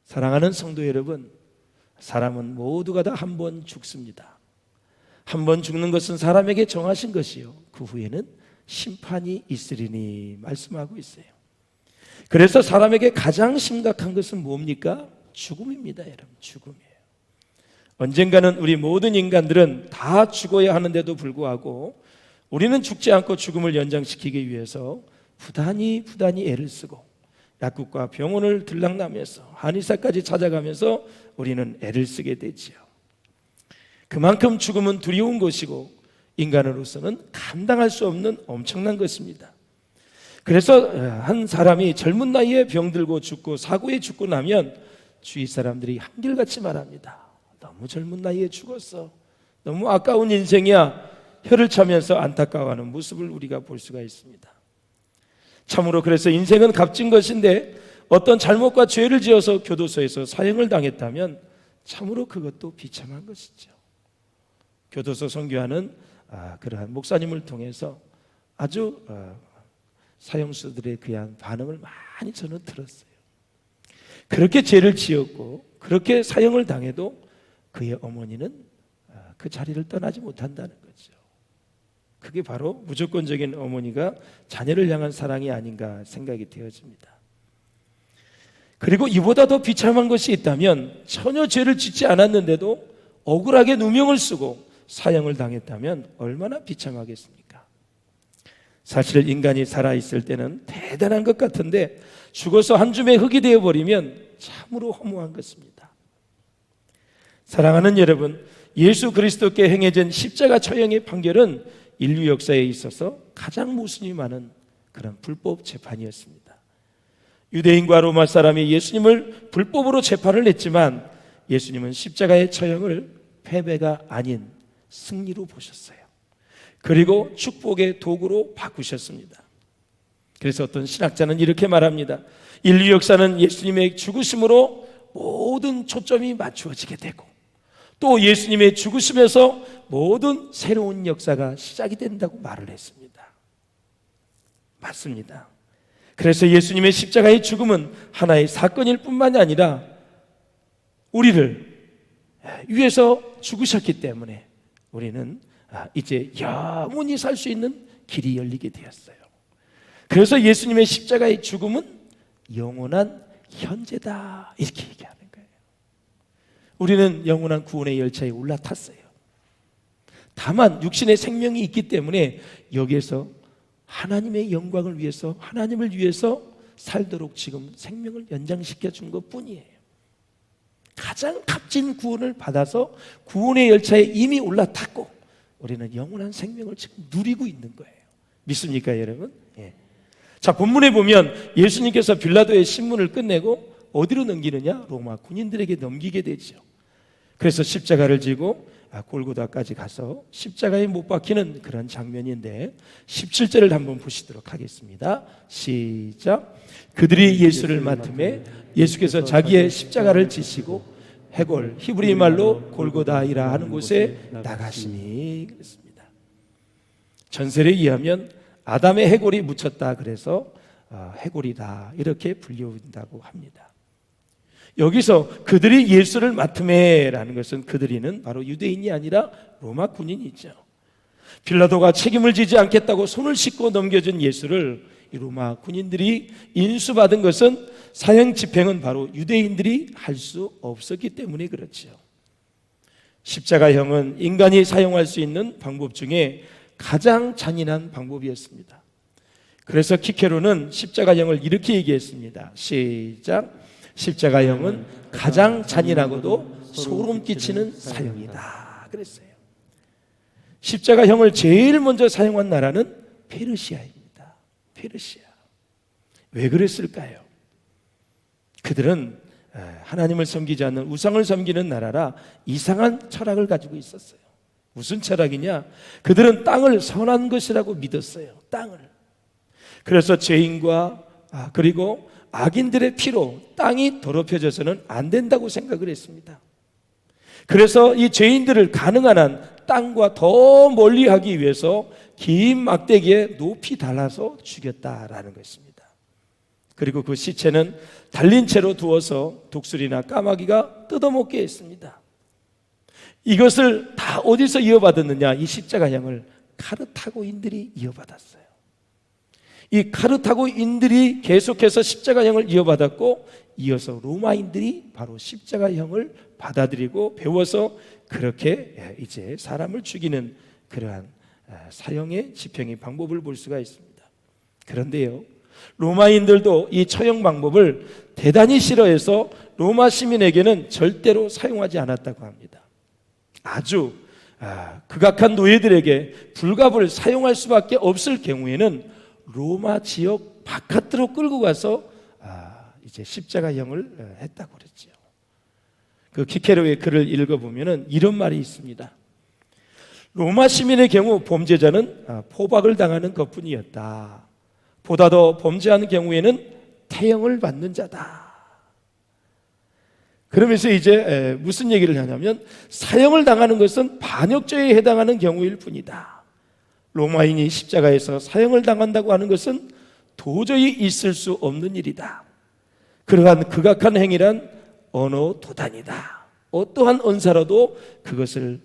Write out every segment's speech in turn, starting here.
사랑하는 성도 여러분, 사람은 모두가 다 한 번 죽습니다. 한 번 죽는 것은 사람에게 정하신 것이요 그 후에는 심판이 있으리니 말씀하고 있어요. 그래서 사람에게 가장 심각한 것은 뭡니까? 죽음입니다. 여러분, 죽음이에요. 언젠가는 우리 모든 인간들은 다 죽어야 하는데도 불구하고 우리는 죽지 않고 죽음을 연장시키기 위해서 부단히 애를 쓰고 약국과 병원을 들락나면서 한의사까지 찾아가면서 우리는 애를 쓰게 되지요. 그만큼 죽음은 두려운 것이고 인간으로서는 감당할 수 없는 엄청난 것입니다. 그래서 한 사람이 젊은 나이에 병들고 죽고 사고에 죽고 나면 주위 사람들이 한결같이 말합니다. 너무 젊은 나이에 죽었어. 너무 아까운 인생이야. 혀를 차면서 안타까워하는 모습을 우리가 볼 수가 있습니다. 참으로 그래서 인생은 값진 것인데 어떤 잘못과 죄를 지어서 교도소에서 사형을 당했다면 참으로 그것도 비참한 것이죠. 교도소 선교하는 그러한 목사님을 통해서 아주 사형수들의 그한 반응을 많이 저는 들었어요. 그렇게 죄를 지었고 그렇게 사형을 당해도 그의 어머니는 그 자리를 떠나지 못한다는 거죠. 그게 바로 무조건적인 어머니가 자녀를 향한 사랑이 아닌가 생각이 되어집니다. 그리고 이보다 더 비참한 것이 있다면 전혀 죄를 짓지 않았는데도 억울하게 누명을 쓰고 사형을 당했다면 얼마나 비참하겠습니까? 사실 인간이 살아있을 때는 대단한 것 같은데 죽어서 한 줌의 흙이 되어버리면 참으로 허무한 것입니다. 사랑하는 여러분, 예수 그리스도께 행해진 십자가 처형의 판결은 인류 역사에 있어서 가장 모순이 많은 그런 불법 재판이었습니다. 유대인과 로마 사람이 예수님을 불법으로 재판을 했지만 예수님은 십자가의 처형을 패배가 아닌 승리로 보셨어요. 그리고 축복의 도구로 바꾸셨습니다. 그래서 어떤 신학자는 이렇게 말합니다. 인류 역사는 예수님의 죽으심으로 모든 초점이 맞추어지게 되고 또 예수님의 죽으심에서 모든 새로운 역사가 시작이 된다고 말을 했습니다. 맞습니다. 그래서 예수님의 십자가의 죽음은 하나의 사건일 뿐만이 아니라 우리를 위해서 죽으셨기 때문에 우리는 이제 영원히 살 수 있는 길이 열리게 되었어요. 그래서 예수님의 십자가의 죽음은 영원한 현재다 이렇게 얘기하는 거예요. 우리는 영원한 구원의 열차에 올라탔어요. 다만 육신의 생명이 있기 때문에 여기에서 하나님의 영광을 위해서 하나님을 위해서 살도록 지금 생명을 연장시켜 준 것뿐이에요. 가장 값진 구원을 받아서 구원의 열차에 이미 올라탔고 우리는 영원한 생명을 지금 누리고 있는 거예요. 믿습니까 여러분? 예. 자, 본문에 보면 예수님께서 빌라도의 신문을 끝내고 어디로 넘기느냐? 로마 군인들에게 넘기게 되죠. 그래서 십자가를 지고 골고다까지 가서 십자가에 못 박히는 그런 장면인데 17절을 한번 보시도록 하겠습니다. 시작. 그들이 예수를 맡음에 예수께서 자기의 십자가를 지시고 해골 히브리 말로 골고다이라 하는 곳에 나가시니 그랬습니다. 전설에 의하면 아담의 해골이 묻혔다 그래서 해골이다 이렇게 불리운다고 합니다. 여기서 그들이 예수를 맡음에 라는 것은 그들이는 바로 유대인이 아니라 로마 군인이죠. 빌라도가 책임을 지지 않겠다고 손을 씻고 넘겨준 예수를 이 로마 군인들이 인수받은 것은 사형 집행은 바로 유대인들이 할 수 없었기 때문에 그렇죠. 십자가형은 인간이 사용할 수 있는 방법 중에 가장 잔인한 방법이었습니다. 그래서 키케로는 십자가형을 이렇게 얘기했습니다. 시작. 십자가형은 가장 잔인하고도 소름 끼치는 사형이다 그랬어요. 십자가형을 제일 먼저 사용한 나라는 페르시아입니다. 페르시아. 왜 그랬을까요? 그들은 하나님을 섬기지 않는 우상을 섬기는 나라라 이상한 철학을 가지고 있었어요. 무슨 철학이냐? 그들은 땅을 선한 것이라고 믿었어요. 땅을. 그래서 죄인과 그리고 악인들의 피로 땅이 더럽혀져서는 안 된다고 생각을 했습니다. 그래서 이 죄인들을 가능한 한 땅과 더 멀리 하기 위해서 긴 막대기에 높이 달아서 죽였다라는 것입니다. 그리고 그 시체는 달린 채로 두어서 독수리나 까마귀가 뜯어먹게 했습니다. 이것을 다 어디서 이어받았느냐? 이 십자가형을 카르타고인들이 이어받았어요. 이 카르타고인들이 계속해서 십자가형을 이어받았고, 이어서 로마인들이 바로 십자가형을 받아들이고 배워서 그렇게 이제 사람을 죽이는 그러한 사형의 집행의 방법을 볼 수가 있습니다. 그런데요, 로마인들도 이 처형 방법을 대단히 싫어해서 로마 시민에게는 절대로 사용하지 않았다고 합니다. 아주 극악한 노예들에게 불갑을 사용할 수밖에 없을 경우에는 로마 지역 바깥으로 끌고 가서 이제 십자가형을 했다고 그랬죠. 그 키케로의 글을 읽어보면 이런 말이 있습니다. 로마 시민의 경우 범죄자는 포박을 당하는 것뿐이었다. 보다 더 범죄한 경우에는 태형을 받는 자다. 그러면서 이제 무슨 얘기를 하냐면, 사형을 당하는 것은 반역죄에 해당하는 경우일 뿐이다. 로마인이 십자가에서 사형을 당한다고 하는 것은 도저히 있을 수 없는 일이다. 그러한 극악한 행위란 언어 도단이다. 어떠한 언사로도 그것을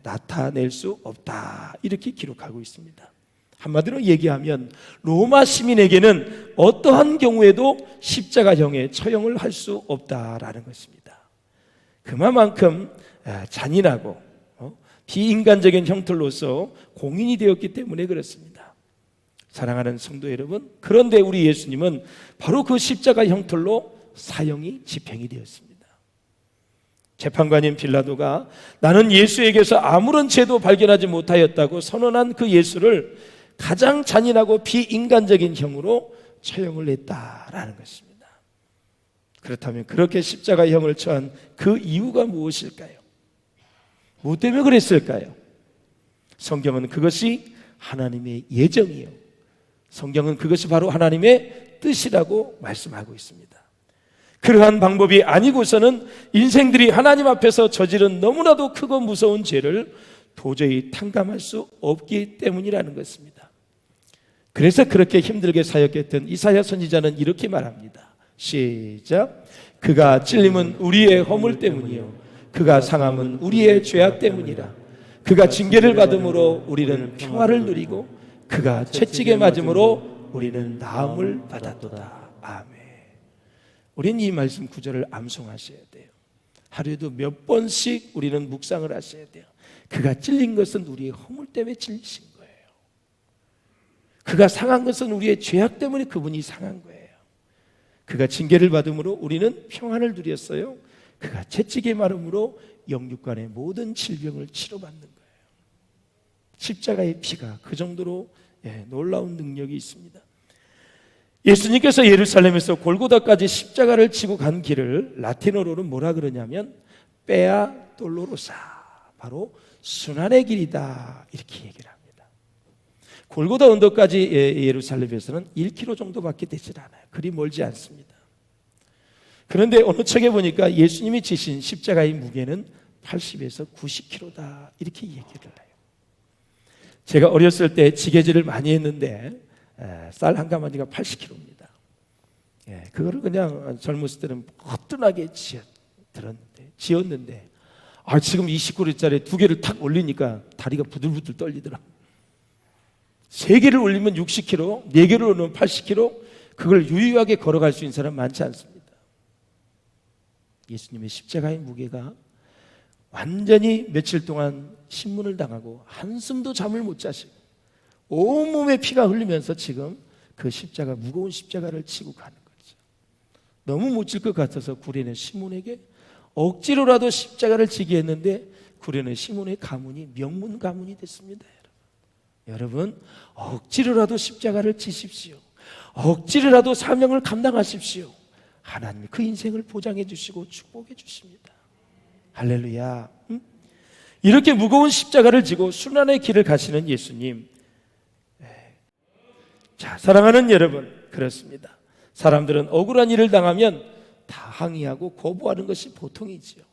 나타낼 수 없다. 이렇게 기록하고 있습니다. 한마디로 얘기하면 로마 시민에게는 어떠한 경우에도 십자가형의 처형을 할 수 없다라는 것입니다. 그만큼 잔인하고 비인간적인 형틀로서 공인이 되었기 때문에 그렇습니다. 사랑하는 성도 여러분, 그런데 우리 예수님은 바로 그 십자가 형틀로 사형이 집행이 되었습니다. 재판관인 빌라도가 나는 예수에게서 아무런 죄도 발견하지 못하였다고 선언한 그 예수를 가장 잔인하고 비인간적인 형으로 처형을 했다라는 것입니다. 그렇다면 그렇게 십자가형을 처한 그 이유가 무엇일까요? 무엇 때문에 그랬을까요? 성경은 그것이 하나님의 예정이요, 성경은 그것이 바로 하나님의 뜻이라고 말씀하고 있습니다. 그러한 방법이 아니고서는 인생들이 하나님 앞에서 저지른 너무나도 크고 무서운 죄를 도저히 탕감할 수 없기 때문이라는 것입니다. 그래서 그렇게 힘들게 사역했던 이사야 선지자는 이렇게 말합니다. 시작. 그가 찔림은 우리의 허물 때문이요, 그가 상함은 우리의 죄악 때문이라. 그가 징계를 받음으로 우리는 평화를 누리고 그가 채찍에 맞음으로 우리는 나음을 받았도다. 아멘. 우리는 이 말씀 구절을 암송하셔야 돼요. 하루에도 몇 번씩 우리는 묵상을 하셔야 돼요. 그가 찔린 것은 우리의 허물 때문에 찔리신 거예요. 그가 상한 것은 우리의 죄악 때문에 그분이 상한 거예요. 그가 징계를 받음으로 우리는 평안을 누렸어요. 그가 채찍에 맞음으로 영육간의 모든 질병을 치료받는 거예요. 십자가의 피가 그 정도로 놀라운 능력이 있습니다. 예수님께서 예루살렘에서 골고다까지 십자가를 지고 간 길을 라틴어로는 뭐라 그러냐면 빼아 돌로로사, 바로 순환의 길이다, 이렇게 얘기를 합니다. 골고다 언덕까지 예루살렘에서는 1km 정도밖에 되질 않아요. 그리 멀지 않습니다. 그런데 어느 책에 보니까 예수님이 지신 십자가의 무게는 80에서 90kg다, 이렇게 얘기를 해요. 제가 어렸을 때 지게질을 많이 했는데 쌀 한 가마니가 80kg입니다. 그거를 그냥 젊었을 때는 허튼하게 지었는데 지금 29kg짜리 2개를 탁 올리니까 다리가 부들부들 떨리더라고요. 3개를 올리면 60kg, 4개를 올리면 80kg, 그걸 유유하게 걸어갈 수 있는 사람 많지 않습니다. 예수님의 십자가의 무게가 완전히 며칠 동안 신문을 당하고 한숨도 잠을 못 자시고 온몸에 피가 흘리면서 지금 그 십자가, 무거운 십자가를 지고 가는 거죠. 너무 못 질 것 같아서 구레네 시몬에게 억지로라도 십자가를 지게 했는데 구레네 시몬의 가문이 명문 가문이 됐습니다. 여러분, 억지로라도 십자가를 지십시오. 억지로라도 사명을 감당하십시오. 하나님이 그 인생을 보장해 주시고 축복해 주십니다. 할렐루야. 이렇게 무거운 십자가를 지고 순환의 길을 가시는 예수님. 자, 사랑하는 여러분, 그렇습니다. 사람들은 억울한 일을 당하면 다 항의하고 거부하는 것이 보통이지요.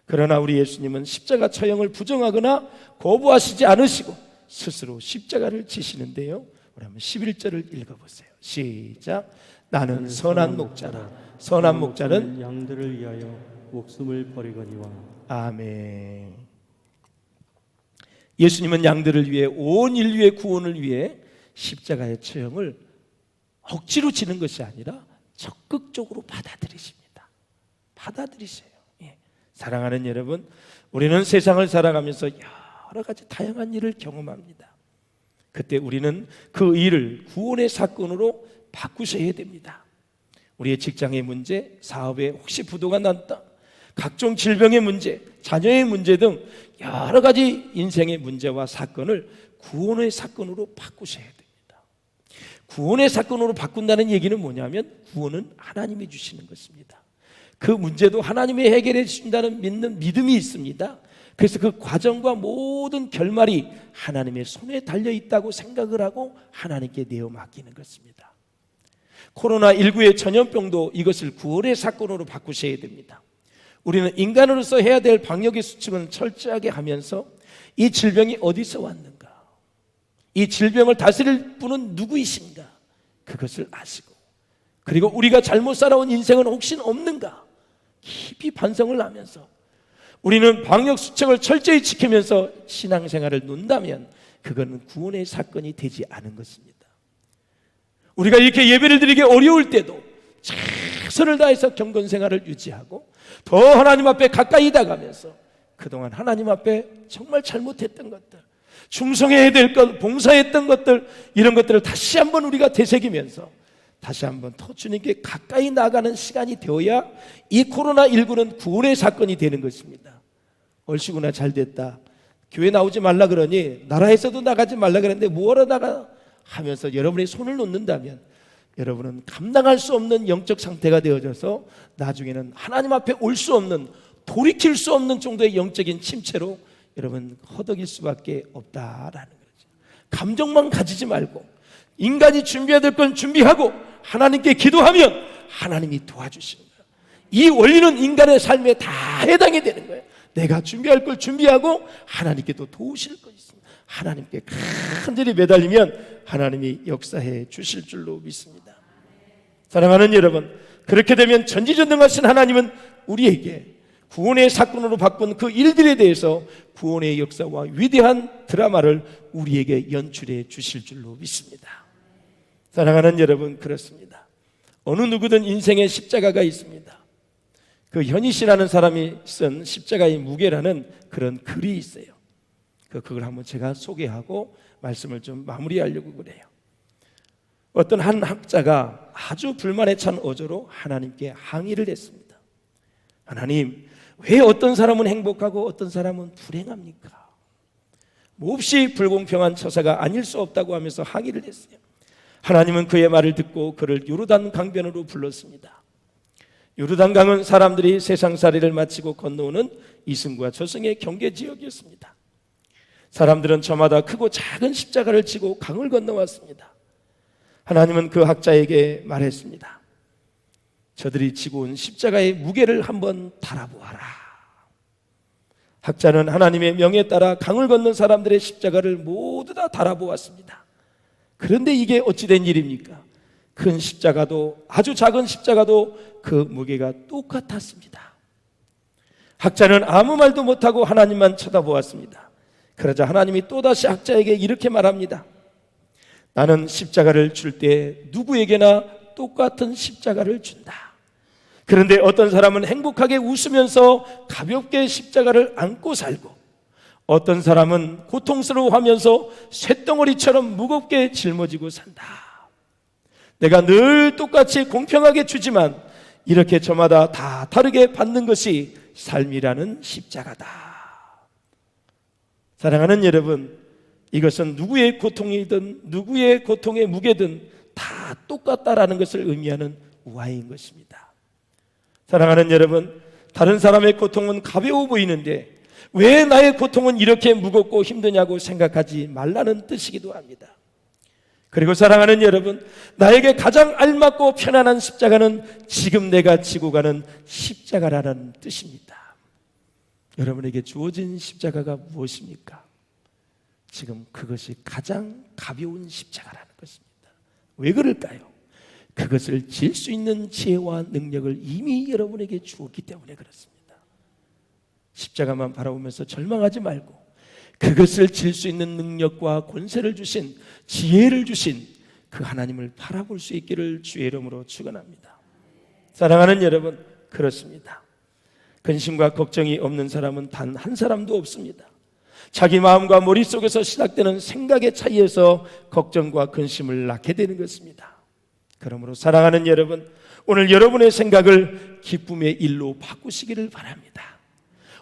그러나 우리 예수님은 십자가 처형을 부정하거나 거부하시지 않으시고 스스로 십자가를 지시는데요. 우리 한번 11절을 읽어보세요. 시작. 나는 선한 목자라. 선한 목자는 양들을 위하여 목숨을 버리거니와. 아멘. 예수님은 양들을 위해, 온 인류의 구원을 위해 십자가의 처형을 억지로 지는 것이 아니라 적극적으로 받아들이십니다. 받아들이세요. 예. 사랑하는 여러분, 우리는 세상을 살아가면서 여러 가지 다양한 일을 경험합니다. 그때 우리는 그 일을 구원의 사건으로 바꾸셔야 됩니다. 우리의 직장의 문제, 사업에 혹시 부도가 났다, 각종 질병의 문제, 자녀의 문제 등 여러 가지 인생의 문제와 사건을 구원의 사건으로 바꾸셔야 됩니다. 구원의 사건으로 바꾼다는 얘기는 뭐냐면 구원은 하나님이 주시는 것입니다. 그 문제도 하나님이 해결해 주신다는 믿는 믿음이 있습니다. 그래서 그 과정과 모든 결말이 하나님의 손에 달려 있다고 생각을 하고 하나님께 내어 맡기는 것입니다. 코로나19의 전염병도 이것을 구원의 사건으로 바꾸셔야 됩니다. 우리는 인간으로서 해야 될 방역의 수칙은 철저하게 하면서 이 질병이 어디서 왔는가, 이 질병을 다스릴 분은 누구이신가, 그것을 아시고, 그리고 우리가 잘못 살아온 인생은 혹시 없는가 깊이 반성을 하면서 우리는 방역 수칙을 철저히 지키면서 신앙생활을 논다면 그것은 구원의 사건이 되지 않은 것입니다. 우리가 이렇게 예배를 드리기 어려울 때도 최선을 다해서 경건생활을 유지하고 더 하나님 앞에 가까이 다가가면서 그동안 하나님 앞에 정말 잘못했던 것들, 충성해야 될 것, 봉사했던 것들, 이런 것들을 다시 한번 우리가 되새기면서 다시 한번 더 주님께 가까이 나가는 시간이 되어야 이 코로나19는 구원의 사건이 되는 것입니다. 얼씨구나 잘됐다, 교회 나오지 말라 그러니 나라에서도 나가지 말라 그랬는데 뭐하러 나가 하면서 여러분의 손을 놓는다면 여러분은 감당할 수 없는 영적 상태가 되어져서 나중에는 하나님 앞에 올 수 없는, 돌이킬 수 없는 정도의 영적인 침체로 여러분 허덕일 수밖에 없다라는 거죠. 감정만 가지지 말고 인간이 준비해야 될 건 준비하고 하나님께 기도하면 하나님이 도와주시는 거예요. 이 원리는 인간의 삶에 다 해당이 되는 거예요. 내가 준비할 걸 준비하고 하나님께 또 도우실 거 있습니다. 하나님께 간절히 매달리면 하나님이 역사해 주실 줄로 믿습니다. 사랑하는 여러분, 그렇게 되면 전지전능하신 하나님은 우리에게 구원의 사건으로 바꾼 그 일들에 대해서 구원의 역사와 위대한 드라마를 우리에게 연출해 주실 줄로 믿습니다. 사랑하는 여러분, 그렇습니다. 어느 누구든 인생에 십자가가 있습니다. 그 현희씨라는 사람이 쓴 십자가의 무게라는 그런 글이 있어요. 그걸 한번 제가 소개하고 말씀을 좀 마무리하려고 그래요. 어떤 한 학자가 아주 불만에 찬 어조로 하나님께 항의를 했습니다. 하나님, 왜 어떤 사람은 행복하고 어떤 사람은 불행합니까? 몹시 불공평한 처사가 아닐 수 없다고 하면서 항의를 했어요. 하나님은 그의 말을 듣고 그를 요르단 강변으로 불렀습니다. 요르단강은 사람들이 세상살이를 마치고 건너오는 이승과 저승의 경계지역이었습니다. 사람들은 저마다 크고 작은 십자가를 지고 강을 건너왔습니다. 하나님은 그 학자에게 말했습니다. 저들이 지고 온 십자가의 무게를 한번 달아보아라. 학자는 하나님의 명에 따라 강을 건넌 사람들의 십자가를 모두 다 달아보았습니다. 그런데 이게 어찌된 일입니까? 큰 십자가도 아주 작은 십자가도 그 무게가 똑같았습니다. 학자는 아무 말도 못하고 하나님만 쳐다보았습니다. 그러자 하나님이 또다시 학자에게 이렇게 말합니다. 나는 십자가를 줄 때 누구에게나 똑같은 십자가를 준다. 그런데 어떤 사람은 행복하게 웃으면서 가볍게 십자가를 안고 살고, 어떤 사람은 고통스러워하면서 쇳덩어리처럼 무겁게 짊어지고 산다. 내가 늘 똑같이 공평하게 주지만 이렇게 저마다 다 다르게 받는 것이 삶이라는 십자가다. 사랑하는 여러분, 이것은 누구의 고통이든 누구의 고통의 무게든 다 똑같다라는 것을 의미하는 우화인 것입니다. 사랑하는 여러분, 다른 사람의 고통은 가벼워 보이는데 왜 나의 고통은 이렇게 무겁고 힘드냐고 생각하지 말라는 뜻이기도 합니다. 그리고 사랑하는 여러분, 나에게 가장 알맞고 편안한 십자가는 지금 내가 지고 가는 십자가라는 뜻입니다. 여러분에게 주어진 십자가가 무엇입니까? 지금 그것이 가장 가벼운 십자가라는 것입니다. 왜 그럴까요? 그것을 질 수 있는 지혜와 능력을 이미 여러분에게 주었기 때문에 그렇습니다. 십자가만 바라보면서 절망하지 말고 그것을 질 수 있는 능력과 권세를 주신, 지혜를 주신 그 하나님을 바라볼 수 있기를 주의 이름으로 축원합니다. 사랑하는 여러분, 그렇습니다. 근심과 걱정이 없는 사람은 단 한 사람도 없습니다. 자기 마음과 머릿속에서 시작되는 생각의 차이에서 걱정과 근심을 낳게 되는 것입니다. 그러므로 사랑하는 여러분, 오늘 여러분의 생각을 기쁨의 일로 바꾸시기를 바랍니다.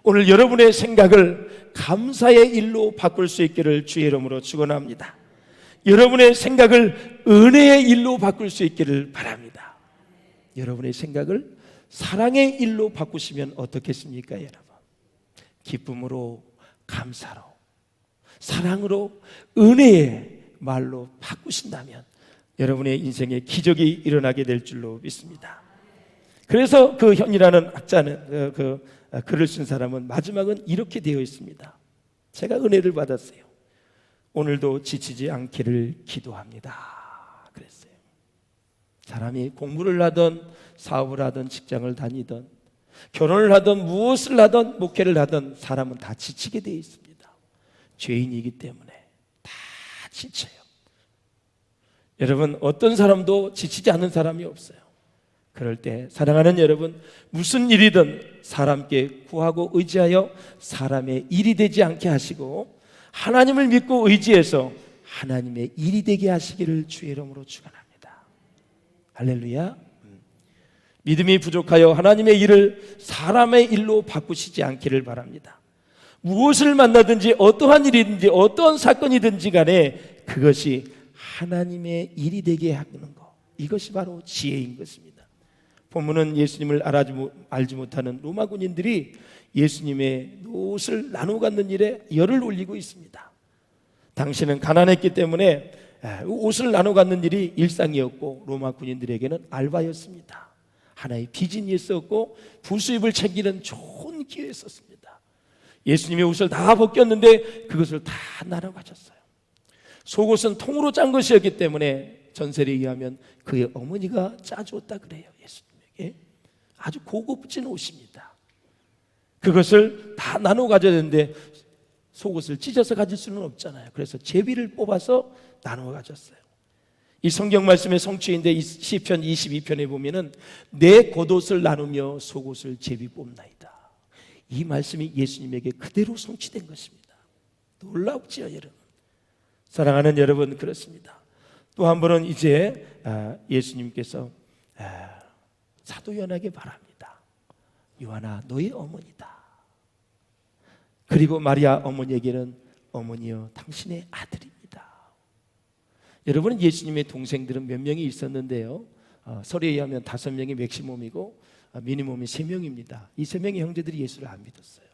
오늘 여러분의 생각을 감사의 일로 바꿀 수 있기를 주의 이름으로 축원합니다. 여러분의 생각을 은혜의 일로 바꿀 수 있기를 바랍니다. 여러분의 생각을 사랑의 일로 바꾸시면 어떻겠습니까, 여러분? 기쁨으로, 감사로, 사랑으로, 은혜의 말로 바꾸신다면 여러분의 인생에 기적이 일어나게 될 줄로 믿습니다. 그래서 그 현이라는 학자는 글을 쓴 사람은 마지막은 이렇게 되어 있습니다. 제가 은혜를 받았어요. 오늘도 지치지 않기를 기도합니다. 그랬어요. 사람이 공부를 하든 사업을 하든 직장을 다니든 결혼을 하든 무엇을 하든 목회를 하든 사람은 다 지치게 되어 있습니다. 죄인이기 때문에 다 지쳐요. 여러분, 어떤 사람도 지치지 않는 사람이 없어요. 그럴 때 사랑하는 여러분, 무슨 일이든 사람께 구하고 의지하여 사람의 일이 되지 않게 하시고 하나님을 믿고 의지해서 하나님의 일이 되게 하시기를 주의 이름으로 축원합니다. 할렐루야. 믿음이 부족하여 하나님의 일을 사람의 일로 바꾸시지 않기를 바랍니다. 무엇을 만나든지 어떠한 일이든지 어떠한 사건이든지 간에 그것이 하나님의 일이 되게 하는 것, 이것이 바로 지혜인 것입니다. 본문은 예수님을 알지 못하는 로마 군인들이 예수님의 옷을 나누어 갖는 일에 열을 올리고 있습니다. 당시는 가난했기 때문에 옷을 나누어 갖는 일이 일상이었고 로마 군인들에게는 알바였습니다. 하나의 비즈니스였고 부수입을 챙기는 좋은 기회였습니다. 예수님의 옷을 다 벗겼는데 그것을 다 나눠 가졌어요. 속옷은 통으로 짠 것이었기 때문에 전설에 의하면 그의 어머니가 짜주었다 그래요. 예수님에게 아주 고급진 옷입니다. 그것을 다 나눠 가져야 되는데 속옷을 찢어서 가질 수는 없잖아요. 그래서 제비를 뽑아서 나눠 가졌어요. 이 성경 말씀의 성취인데 시편 22편에 보면은 내 겉옷을 나누며 속옷을 제비 뽑나이다. 이 말씀이 예수님에게 그대로 성취된 것입니다. 놀랍지요, 여러분. 사랑하는 여러분, 그렇습니다. 또 한 번은 이제 예수님께서 사도 요한에게 말합니다. 요한아, 너의 어머니다. 그리고 마리아 어머니에게는 어머니여, 당신의 아들입니다. 여러분은 예수님의 동생들은 몇 명이 있었는데요, 설에 의하면 5명이 맥시멈이고 미니멈이 3명입니다. 이 3명의 형제들이 예수를 안 믿었어요.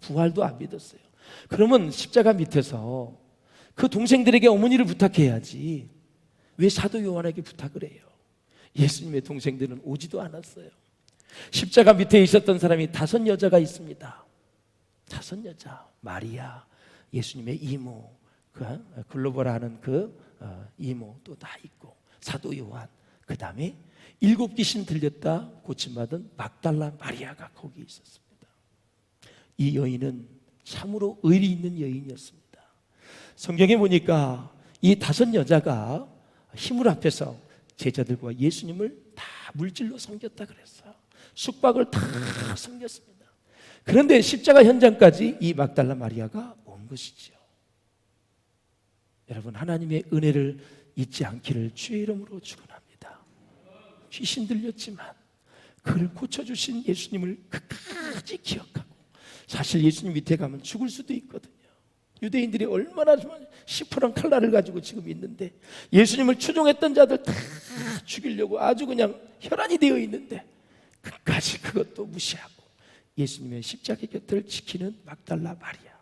부활도 안 믿었어요. 그러면 십자가 밑에서 그 동생들에게 어머니를 부탁해야지 왜 사도 요한에게 부탁을 해요? 예수님의 동생들은 오지도 않았어요. 십자가 밑에 있었던 사람이 5 여자가 있습니다. 5 여자, 마리아, 예수님의 이모, 글로벌하는 이모 또 다 있고 사도 요한, 그 다음에 7 귀신 들렸다 고침받은 막달라 마리아가 거기 있었습니다. 이 여인은 참으로 의리 있는 여인이었습니다. 성경에 보니까 이 5 여자가 힘을 합해서 제자들과 예수님을 다 물질로 섬겼다 그랬어요. 숙박을 다 섬겼습니다. 그런데 십자가 현장까지 이 막달라 마리아가 온 것이죠. 여러분, 하나님의 은혜를 잊지 않기를 주의 이름으로 축원합니다. 귀신 들렸지만 그를 고쳐주신 예수님을 끝까지 기억하고, 사실 예수님 밑에 가면 죽을 수도 있거든요. 유대인들이 얼마나 시퍼런 칼날을 가지고 지금 있는데 예수님을 추종했던 자들 다 죽이려고 아주 그냥 혈안이 되어 있는데 끝까지 그것도 무시하고 예수님의 십자가 곁을 지키는 막달라 마리아.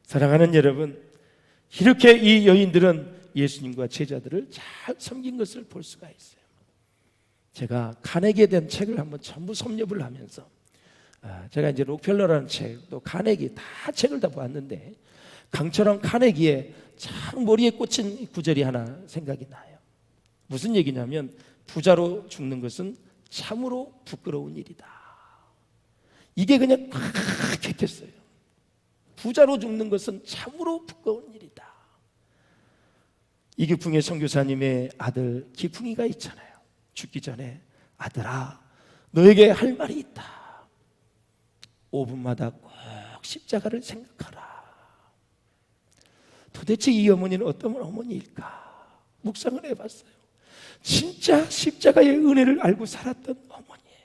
사랑하는 여러분, 이렇게 이 여인들은 예수님과 제자들을 잘 섬긴 것을 볼 수가 있어요. 제가 카네기에 대한 책을 한번 전부 섭렵을 하면서 제가 이제 록펠러라는 책, 또 카네기 다 책을 다 봤는데 강철원 카네기에 참 머리에 꽂힌 구절이 하나 생각이 나요. 무슨 얘기냐면 부자로 죽는 것은 참으로 부끄러운 일이다. 이게 그냥 팍 겠어요. 부자로 죽는 것은 참으로 부끄러운 일이다. 이규풍의 선교사님의 아들 기풍이가 있잖아요. 죽기 전에 아들아 너에게 할 말이 있다. 5분마다 꼭 십자가를 생각하라. 도대체 이 어머니는 어떤 어머니일까? 묵상을 해봤어요. 진짜 십자가의 은혜를 알고 살았던 어머니예요.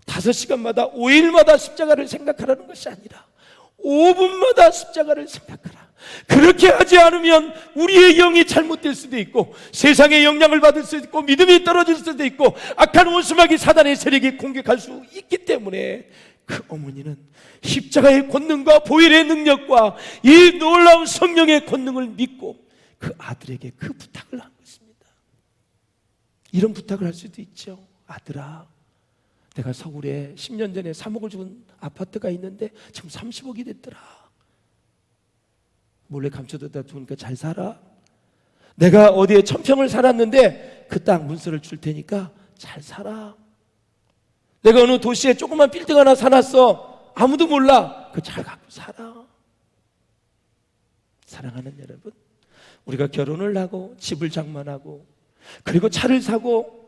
5시간마다 5일마다 십자가를 생각하라는 것이 아니라 5분마다 십자가를 생각하라. 그렇게 하지 않으면 우리의 영이 잘못될 수도 있고 세상의 영향을 받을 수도 있고 믿음이 떨어질 수도 있고 악한 원수마귀 사단의 세력이 공격할 수 있기 때문에 그 어머니는 십자가의 권능과 보혈의 능력과 이 놀라운 성령의 권능을 믿고 그 아들에게 그 부탁을 한 것입니다. 이런 부탁을 할 수도 있죠. 아들아 내가 서울에 10년 전에 3억을 주은 아파트가 있는데 지금 30억이 됐더라. 몰래 감춰두다 두니까 잘 살아. 내가 어디에 1000평을 살았는데 그 땅 문서를 줄 테니까 잘 살아. 내가 어느 도시에 조그만 빌딩 하나 사놨어. 아무도 몰라. 그거 잘 갖고 살아. 사랑하는 여러분, 우리가 결혼을 하고 집을 장만하고 그리고 차를 사고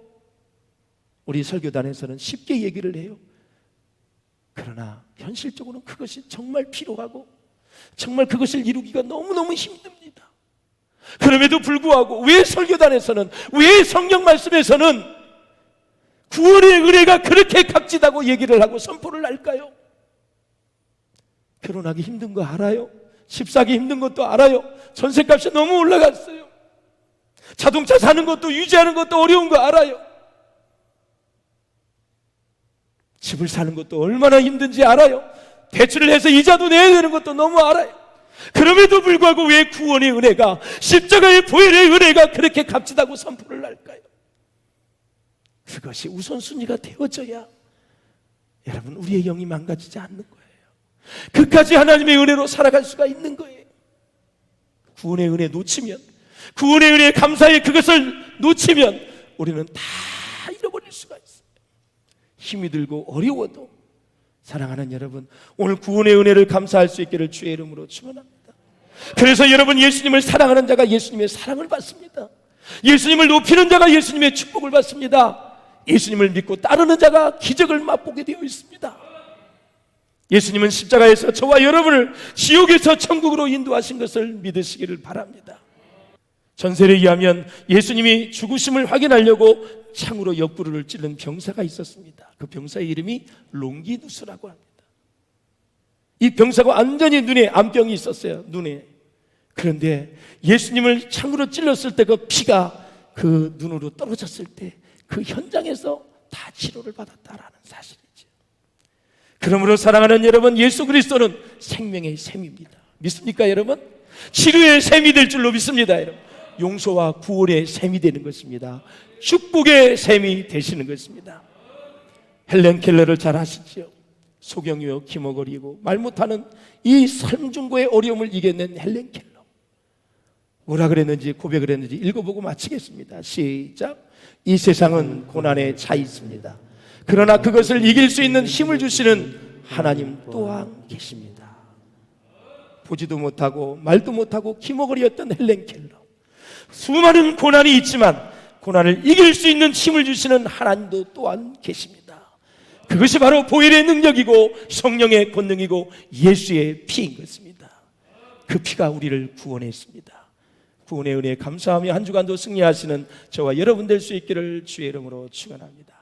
우리 설교단에서는 쉽게 얘기를 해요. 그러나 현실적으로는 그것이 정말 필요하고 정말 그것을 이루기가 너무너무 힘듭니다. 그럼에도 불구하고 왜 설교단에서는, 왜 성경 말씀에서는 구원의 은혜가 그렇게 값지다고 얘기를 하고 선포를 할까요? 결혼하기 힘든 거 알아요. 집 사기 힘든 것도 알아요. 전세값이 너무 올라갔어요. 자동차 사는 것도 유지하는 것도 어려운 거 알아요. 집을 사는 것도 얼마나 힘든지 알아요. 대출을 해서 이자도 내야 되는 것도 너무 알아요. 그럼에도 불구하고 왜 구원의 은혜가, 십자가의 보혈의 은혜가 그렇게 값지다고 선포를 할까요? 그것이 우선순위가 되어져야 여러분 우리의 영이 망가지지 않는 거예요. 그까지 하나님의 은혜로 살아갈 수가 있는 거예요. 구원의 은혜 놓치면, 구원의 은혜에 감사해 그것을 놓치면 우리는 다 잃어버릴 수가 있어요. 힘이 들고 어려워도 사랑하는 여러분, 오늘 구원의 은혜를 감사할 수 있기를 주의 이름으로 축원합니다. 그래서 여러분, 예수님을 사랑하는 자가 예수님의 사랑을 받습니다. 예수님을 높이는 자가 예수님의 축복을 받습니다. 예수님을 믿고 따르는 자가 기적을 맛보게 되어 있습니다. 예수님은 십자가에서 저와 여러분을 지옥에서 천국으로 인도하신 것을 믿으시기를 바랍니다. 전설에 의하면 예수님이 죽으심을 확인하려고 창으로 옆구리를 찌른 병사가 있었습니다. 그 병사의 이름이 롱기누스라고 합니다. 이 병사가 완전히 눈에 암병이 있었어요. 눈에. 그런데 예수님을 창으로 찔렀을 때 그 피가 그 눈으로 떨어졌을 때 그 현장에서 다 치료를 받았다라는 사실이죠. 그러므로 사랑하는 여러분, 예수 그리스도는 생명의 샘입니다. 믿습니까 여러분? 치료의 샘이 될 줄로 믿습니다 여러분. 용서와 구원의 샘이 되는 것입니다. 축복의 샘이 되시는 것입니다. 헬렌 켈러를 잘 아시죠? 소경이요 기머거리고 말 못하는 이 삶 중고의 어려움을 이겨낸 헬렌 켈러. 뭐라 그랬는지 고백을 했는지 읽어보고 마치겠습니다. 시작. 이 세상은 고난에 차 있습니다. 그러나 그것을 이길 수 있는 힘을 주시는 하나님 또한 계십니다. 보지도 못하고 말도 못하고 기머거리였던 헬렌 켈러. 수많은 고난이 있지만 고난을 이길 수 있는 힘을 주시는 하나님도 또한 계십니다. 그것이 바로 보혈의 능력이고 성령의 권능이고 예수의 피인 것입니다. 그 피가 우리를 구원했습니다. 구원의 은혜에 감사하며 한 주간도 승리하시는 저와 여러분 될 수 있기를 주의 이름으로 축원합니다.